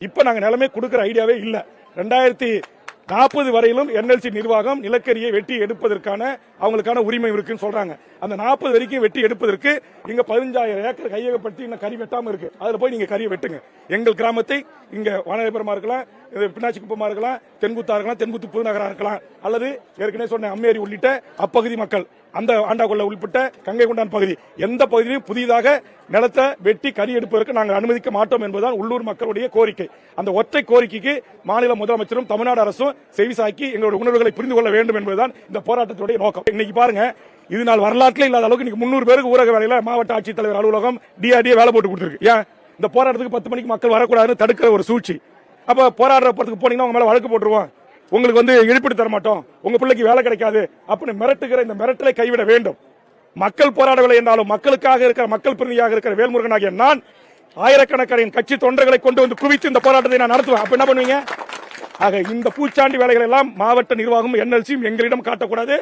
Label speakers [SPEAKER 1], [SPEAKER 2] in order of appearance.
[SPEAKER 1] இப்ப நாங்க நிலைமை கொடுக்கிற ஐடியாவே இல்ல. 2040 வரையிலும் NLC நிர்வாகம் நிலக்கரியை வெட்டி எடுப்பதற்கான அவங்களுக்கான உரிமை இருக்குன்னு சொல்றாங்க. அந்த 40 வரைக்கும் வெட்டி எடுப்பதற்கு இங்க 15,000 ஏக்கர் கையகப்படுத்தி இன்னும் கறி வெட்டாம இருக்கு. அதுல போய் நீங்க கறியை வெட்டுங்க. எங்கள் கிராமத்தை இங்க வானதிபுரமா இருக்கலாம், பின்னாச்சி குப்பமா இருக்கலாம், தென்குத்தா இருக்கலாம், தென்குத்து புதுநகரா இருக்கலாம், அல்லது ஏற்கனவே சொன்ன அம்மேரி உள்ளிட்ட அப்பகுதி மக்கள், அந்த ஆண்டாக்குள்ள உள்பட்ட கங்கை கொண்டான் பகுதி, எந்த பகுதியிலும் புதிதாக நிலத்தை வெட்டி கறி எடுப்பதற்கு நாங்கள் அனுமதிக்க மாட்டோம் என்பதுதான் உள்ளூர் மக்களுடைய கோரிக்கை. அந்த ஒற்றை கோரிக்கைக்கு மாநில முதலமைச்சரும் தமிழ்நாடு அரசும் செவிசாக்கி எங்களுடைய உணர்வுகளை புரிந்து கொள்ள வேண்டும் என்பதுதான் இந்த போராட்டத்துடைய நோக்கம். இன்னைக்கு பாருங்க, இது நாள் வரலாற்றில் இல்லாத அளவுக்கு இன்னைக்கு 300 பேருக்கு ஊரக வேலையில மாவட்ட ஆட்சித்தலைவர் அலுவலகம் DRDA வேலை போட்டு கொடுத்திருக்கு. ஏன் இந்த போராட்டத்துக்கு 10 மணிக்கு மக்கள் வரக்கூடாதுன்னு தடுக்கிற ஒரு சூழ்ச்சி. அப்ப போராடுறதுக்கு போனீங்கன்னா உங்க மேல வழக்கு போட்டுருவோம், உங்களுக்கு இழுப்பீடு தர மாட்டோம், உங்க பிள்ளைக்கு வேலை கிடைக்காது அப்படின்னு மிரட்டுகிற இந்த மிரட்டலை கைவிட வேண்டும். மக்கள் போராடவில்லை என்றாலும் மக்களுக்காக இருக்கிற மக்கள் பிரதிநிதியாக இருக்கிற வேல்முருகன் ஆகிய நான் ஆயிரக்கணக்கான கட்சி தொண்டர்களை கொண்டு வந்து குவித்து இந்த போராட்டத்தை நான் நடத்துவேன். அப்ப என்ன பண்ணுவீங்க? ஆக இந்த பூச்சாண்டி வேலைகள் எல்லாம் மாவட்ட நிர்வாகம் NLC எங்களிடம் காட்டக்கூடாது.